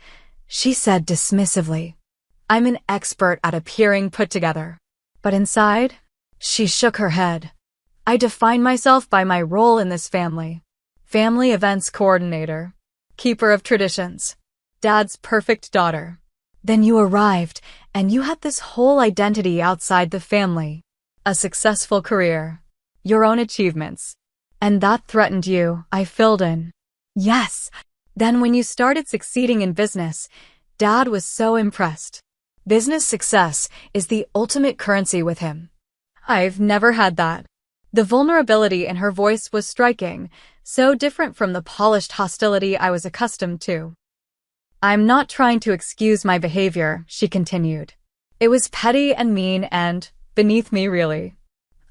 she said dismissively. I'm an expert at appearing put together. But inside, she shook her head. I define myself by my role in this family. Family events coordinator. Keeper of traditions. Dad's perfect daughter. Then you arrived, and you had this whole identity outside the family. A successful career. Your own achievements. And that threatened you, I filled in. Yes. Then when you started succeeding in business, Dad was so impressed. Business success is the ultimate currency with him. I've never had that. The vulnerability in her voice was striking, so different from the polished hostility I was accustomed to. I'm not trying to excuse my behavior, she continued. It was petty and mean and beneath me, really.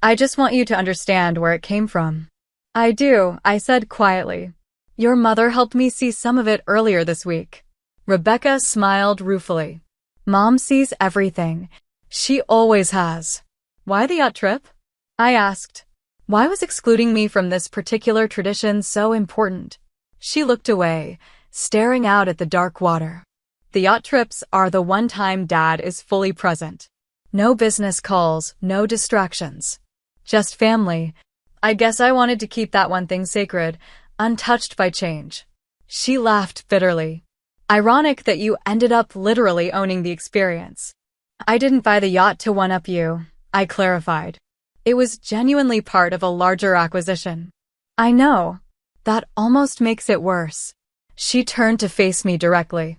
I just want you to understand where it came from. I do, I said quietly. Your mother helped me see some of it earlier this week. Rebecca smiled ruefully. Mom sees everything. She always has. Why the yacht trip? I asked. Why was excluding me from this particular tradition so important? She looked away, staring out at the dark water. The yacht trips are the one time Dad is fully present. No business calls, no distractions. Just family. I guess I wanted to keep that one thing sacred, untouched by change. She laughed bitterly. Ironic that you ended up literally owning the experience. I didn't buy the yacht to one-up you, I clarified. It was genuinely part of a larger acquisition. I know. That almost makes it worse. She turned to face me directly.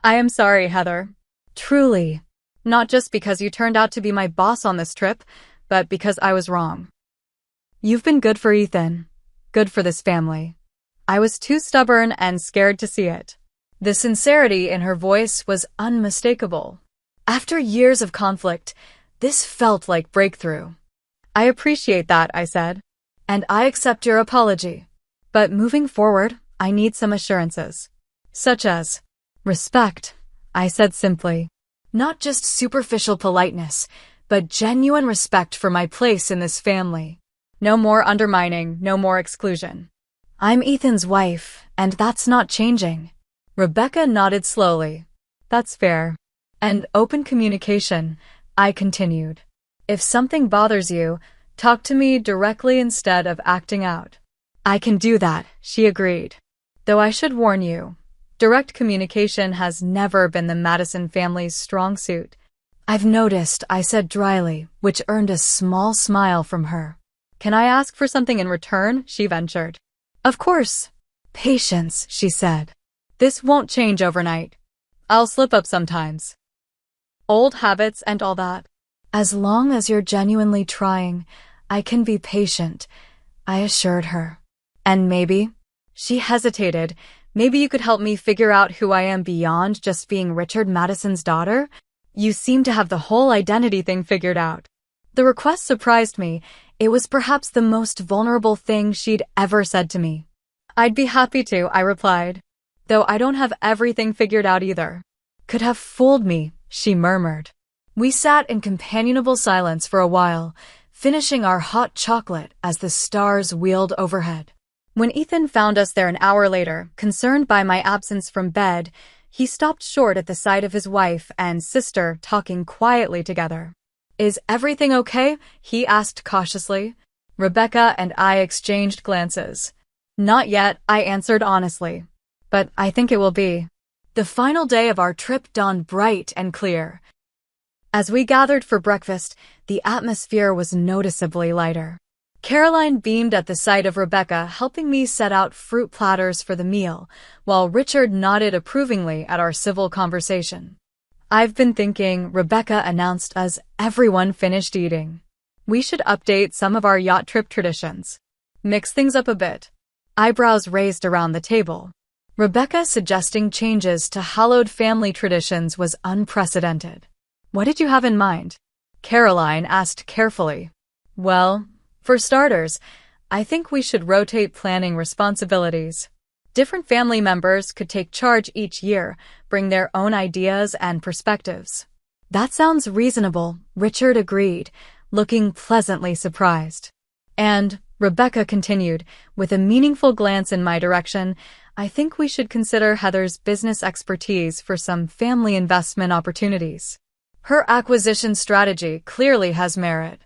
I am sorry, Heather. Truly. Not just because you turned out to be my boss on this trip, but because I was wrong. You've been good for Ethan. Good for this family. I was too stubborn and scared to see it. The sincerity in her voice was unmistakable. After years of conflict, this felt like breakthrough. I appreciate that, I said. And I accept your apology. But moving forward, I need some assurances. Such as respect, I said simply. Not just superficial politeness, but genuine respect for my place in this family. No more undermining, no more exclusion. I'm Ethan's wife, and that's not changing. Rebecca nodded slowly. That's fair. And open communication, I continued. If something bothers you, talk to me directly instead of acting out. I can do that, she agreed. Though I should warn you, direct communication has never been the Madison family's strong suit. I've noticed, I said dryly, which earned a small smile from her. Can I ask for something in return? She ventured. Of course. Patience, she said. This won't change overnight. I'll slip up sometimes. Old habits and all that. As long as you're genuinely trying, I can be patient, I assured her. And maybe, she hesitated, maybe you could help me figure out who I am beyond just being Richard Madison's daughter? You seem to have the whole identity thing figured out. The request surprised me. It was perhaps the most vulnerable thing she'd ever said to me. I'd be happy to, I replied. Though I don't have everything figured out either. Could have fooled me, she murmured. We sat in companionable silence for a while, finishing our hot chocolate as the stars wheeled overhead. When Ethan found us there an hour later, concerned by my absence from bed, he stopped short at the sight of his wife and sister talking quietly together. Is everything okay? He asked cautiously. Rebecca and I exchanged glances. Not yet, I answered honestly. But I think it will be. The final day of our trip dawned bright and clear. As we gathered for breakfast, the atmosphere was noticeably lighter. Caroline beamed at the sight of Rebecca helping me set out fruit platters for the meal, while Richard nodded approvingly at our civil conversation. I've been thinking, Rebecca announced as everyone finished eating. We should update some of our yacht trip traditions. Mix things up a bit. Eyebrows raised around the table. Rebecca suggesting changes to hallowed family traditions was unprecedented. What did you have in mind? Caroline asked carefully. Well, for starters, I think we should rotate planning responsibilities. Different family members could take charge each year, bring their own ideas and perspectives. That sounds reasonable, Richard agreed, looking pleasantly surprised. And, Rebecca continued, with a meaningful glance in my direction, I think we should consider Heather's business expertise for some family investment opportunities. Her acquisition strategy clearly has merit.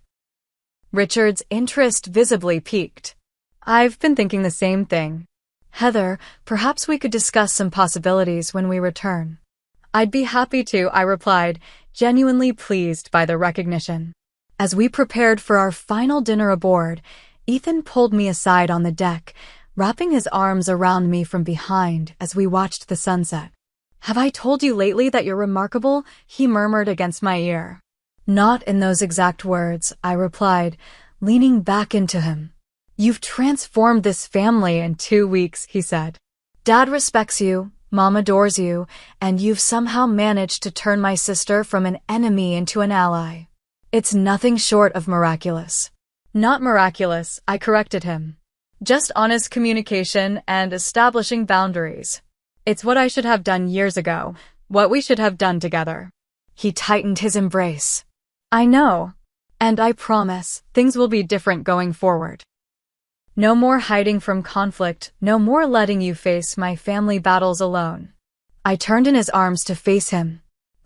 Richard's interest visibly piqued. I've been thinking the same thing. Heather, perhaps we could discuss some possibilities when we return. I'd be happy to, I replied, genuinely pleased by the recognition. As we prepared for our final dinner aboard, Ethan pulled me aside on the deck, wrapping his arms around me from behind as we watched the sunset. Have I told you lately that you're remarkable? He murmured against my ear. Not in those exact words, I replied, leaning back into him. You've transformed this family in 2 weeks, he said. Dad respects you, Mom adores you, and you've somehow managed to turn my sister from an enemy into an ally. It's nothing short of miraculous. Not miraculous, I corrected him. Just honest communication and establishing boundaries. It's what I should have done years ago, what we should have done together. He tightened his embrace. I know. And I promise, things will be different going forward. No more hiding from conflict, no more letting you face my family battles alone. I turned in his arms to face him.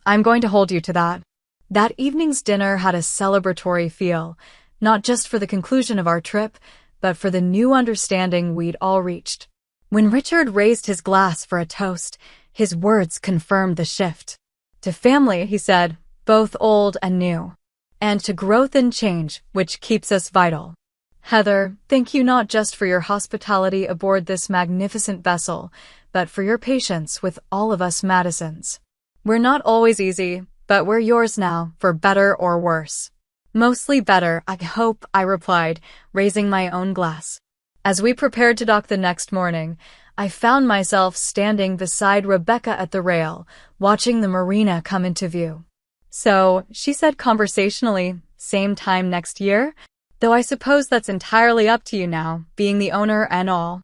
I'm going to hold you to that. That evening's dinner had a celebratory feel, not just for the conclusion of our trip, but for the new understanding we'd all reached. When Richard raised his glass for a toast, his words confirmed the shift. To family, he said, both old and new. And to growth and change, which keeps us vital. Heather, thank you not just for your hospitality aboard this magnificent vessel, but for your patience with all of us Madisons. We're not always easy, but we're yours now, for better or worse. Mostly better, I hope, I replied, raising my own glass. As we prepared to dock the next morning, I found myself standing beside Rebecca at the rail, watching the Marina come into view. So, she said conversationally, same time next year? Though I suppose that's entirely up to you now, being the owner and all.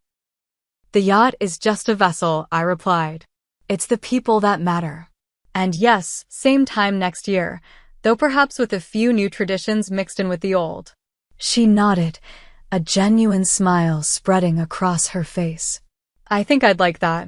The yacht is just a vessel, I replied. It's the people that matter. And yes, same time next year, though perhaps with a few new traditions mixed in with the old. She nodded, a genuine smile spreading across her face. I think I'd like that.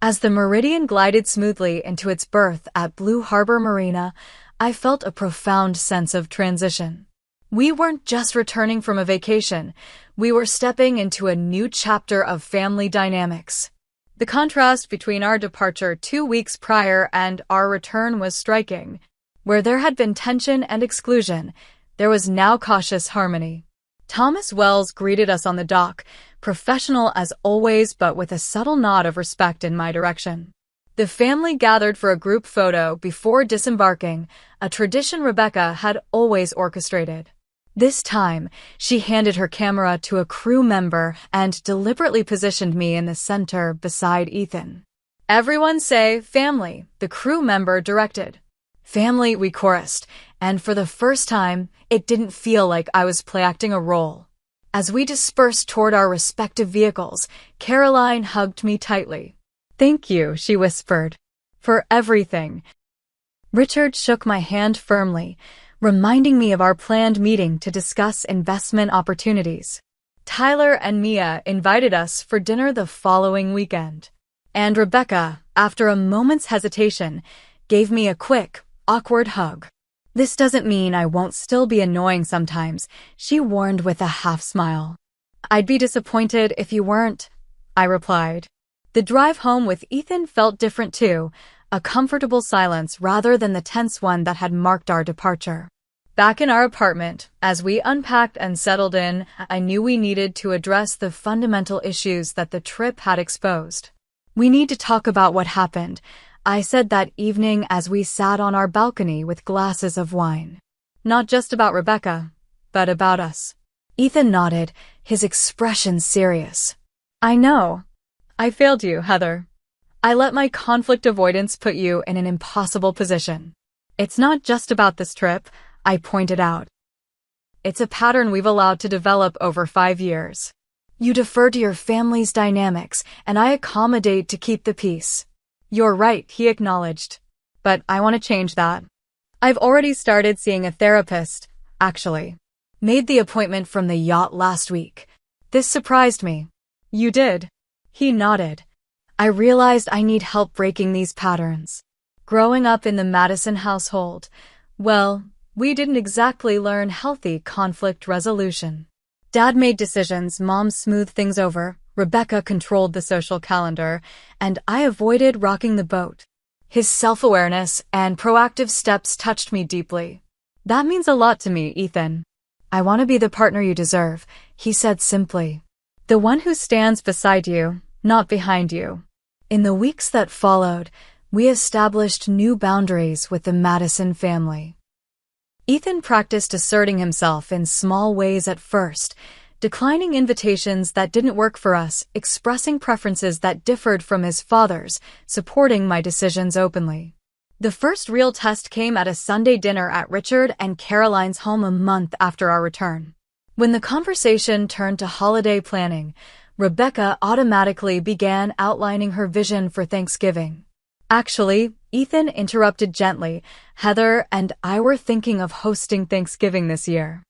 As the Meridian glided smoothly into its berth at Blue Harbor Marina, I felt a profound sense of transition. We weren't just returning from a vacation, we were stepping into a new chapter of family dynamics. The contrast between our departure 2 weeks prior and our return was striking. Where there had been tension and exclusion, there was now cautious harmony. Thomas Wells greeted us on the dock, professional as always but with a subtle nod of respect in my direction. The family gathered for a group photo before disembarking, a tradition Rebecca had always orchestrated. This time, she handed her camera to a crew member and deliberately positioned me in the center beside Ethan. Everyone say, family, the crew member directed. Family, we chorused, and for the first time, it didn't feel like I was play-acting a role. As we dispersed toward our respective vehicles, Caroline hugged me tightly. Thank you, she whispered, for everything. Richard shook my hand firmly, reminding me of our planned meeting to discuss investment opportunities. Tyler and Mia invited us for dinner the following weekend. And Rebecca, after a moment's hesitation, gave me a quick, awkward hug. This doesn't mean I won't still be annoying sometimes, she warned with a half-smile. I'd be disappointed if you weren't, I replied. The drive home with Ethan felt different too, a comfortable silence rather than the tense one that had marked our departure. Back in our apartment, as we unpacked and settled in, I knew we needed to address the fundamental issues that the trip had exposed. We need to talk about what happened, I said that evening as we sat on our balcony with glasses of wine. Not just about Rebecca, but about us. Ethan nodded, his expression serious. I know. I failed you, Heather. I let my conflict avoidance put you in an impossible position. It's not just about this trip, I pointed out. It's a pattern we've allowed to develop over 5 years. You defer to your family's dynamics, and I accommodate to keep the peace. You're right, he acknowledged. But I want to change that. I've already started seeing a therapist, actually. Made the appointment from the Yacht last week. This surprised me. You did? He nodded. I realized I need help breaking these patterns. Growing up in the Madison household, well, we didn't exactly learn healthy conflict resolution. Dad made decisions, Mom smoothed things over, Rebecca controlled the social calendar, and I avoided rocking the boat. His self-awareness and proactive steps touched me deeply. That means a lot to me, Ethan. I want to be the partner you deserve, he said simply. The one who stands beside you, not behind you. In the weeks that followed, we established new boundaries with the Madison family. Ethan practiced asserting himself in small ways at first, declining invitations that didn't work for us, expressing preferences that differed from his father's, supporting my decisions openly. The first real test came at a Sunday dinner at Richard and Caroline's home a month after our return. When the conversation turned to holiday planning, Rebecca automatically began outlining her vision for Thanksgiving. Actually, Ethan interrupted gently. Heather and I were thinking of hosting Thanksgiving this year.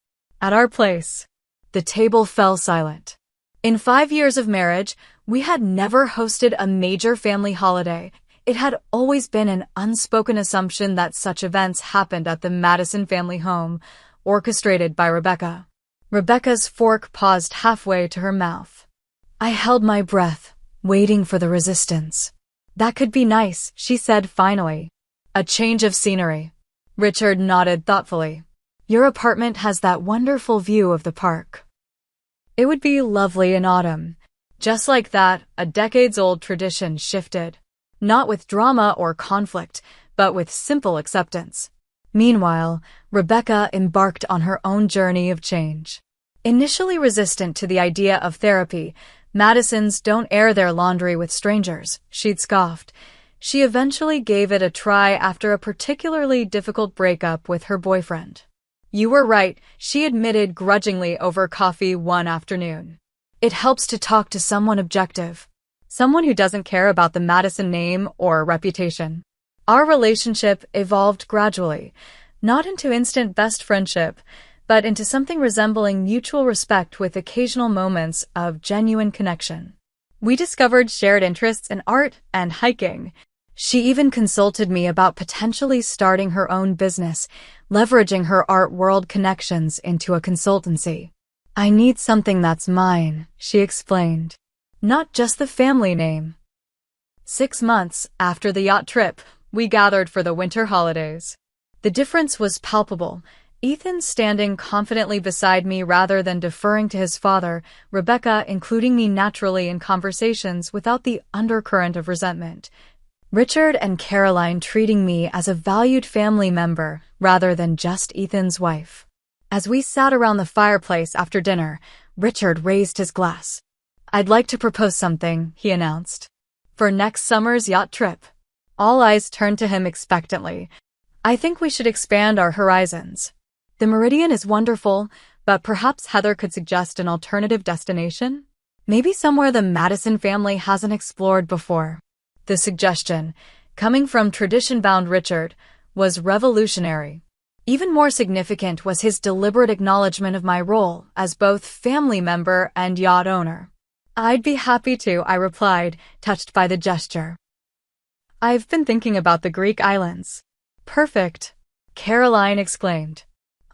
At our place. The table fell silent. In 5 years of marriage, we had never hosted a major family holiday. It had always been an unspoken assumption that such events happened at the Madison family home, orchestrated by Rebecca. Rebecca's fork paused halfway to her mouth. I held my breath, waiting for the resistance. That could be nice, she said finally. A change of scenery. Richard nodded thoughtfully. Your apartment has that wonderful view of the park. It would be lovely in autumn. Just like that, a decades-old tradition shifted. Not with drama or conflict, but with simple acceptance. Meanwhile, Rebecca embarked on her own journey of change. Initially resistant to the idea of therapy, Madisons don't air their laundry with strangers, she'd scoffed. She eventually gave it a try after a particularly difficult breakup with her boyfriend. You were right, she admitted grudgingly over coffee one afternoon. It helps to talk to someone objective. Someone who doesn't care about the Madison name or reputation. Our relationship evolved gradually, not into instant best friendship, but into something resembling mutual respect with occasional moments of genuine connection. We discovered shared interests in art and hiking. She even consulted me about potentially starting her own business, leveraging her art world connections into a consultancy. I need something that's mine, she explained. Not just the family name. 6 months after the yacht trip, we gathered for the winter holidays. The difference was palpable. Ethan standing confidently beside me rather than deferring to his father, Rebecca including me naturally in conversations without the undercurrent of resentment. Richard and Caroline treating me as a valued family member rather than just Ethan's wife. As we sat around the fireplace after dinner, Richard raised his glass. I'd like to propose something, he announced. For next summer's yacht trip. All eyes turned to him expectantly. I think we should expand our horizons. The Meridian is wonderful, but perhaps Heather could suggest an alternative destination? Maybe somewhere the Madison family hasn't explored before. The suggestion, coming from tradition-bound Richard, was revolutionary. Even more significant was his deliberate acknowledgement of my role as both family member and yacht owner. I'd be happy to, I replied, touched by the gesture. I've been thinking about the Greek islands. Perfect, Caroline exclaimed.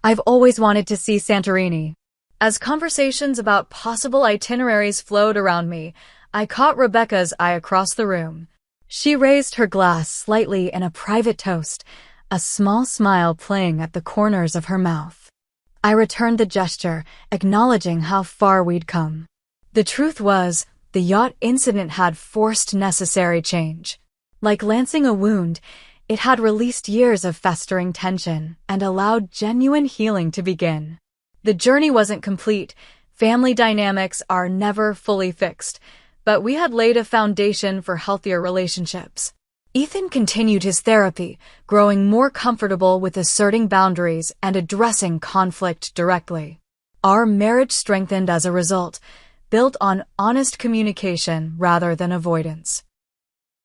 I've always wanted to see Santorini. As conversations about possible itineraries flowed around me, I caught Rebecca's eye across the room. She raised her glass slightly in a private toast, a small smile playing at the corners of her mouth. I returned the gesture, acknowledging how far we'd come. The truth was, the yacht incident had forced necessary change. Like lancing a wound, it had released years of festering tension and allowed genuine healing to begin. The journey wasn't complete. Family dynamics are never fully fixed, but we had laid a foundation for healthier relationships. Ethan continued his therapy, growing more comfortable with asserting boundaries and addressing conflict directly. Our marriage strengthened as a result, built on honest communication rather than avoidance.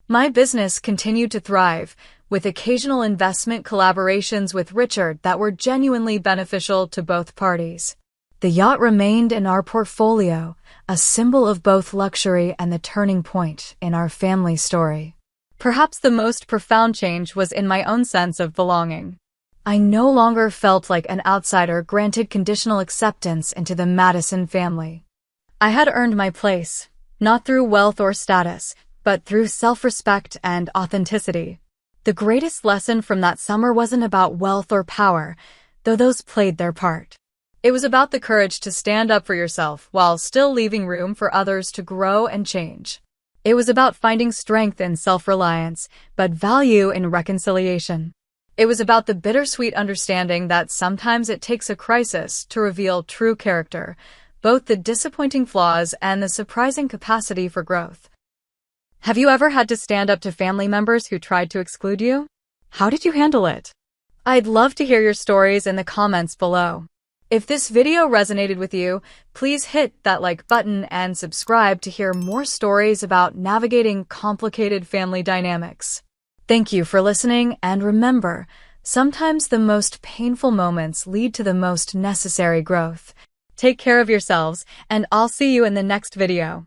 My business continued to thrive, with occasional investment collaborations with Richard that were genuinely beneficial to both parties. The yacht remained in our portfolio, a symbol of both luxury and the turning point in our family story. Perhaps the most profound change was in my own sense of belonging. I no longer felt like an outsider granted conditional acceptance into the Madison family. I had earned my place, not through wealth or status, but through self-respect and authenticity. The greatest lesson from that summer wasn't about wealth or power, though those played their part. It was about the courage to stand up for yourself while still leaving room for others to grow and change. It was about finding strength in self-reliance, but value in reconciliation. It was about the bittersweet understanding that sometimes it takes a crisis to reveal true character, both the disappointing flaws and the surprising capacity for growth. Have you ever had to stand up to family members who tried to exclude you? How did you handle it? I'd love to hear your stories in the comments below. If this video resonated with you, please hit that like button and subscribe to hear more stories about navigating complicated family dynamics. Thank you for listening, and remember, sometimes the most painful moments lead to the most necessary growth. Take care of yourselves, and I'll see you in the next video.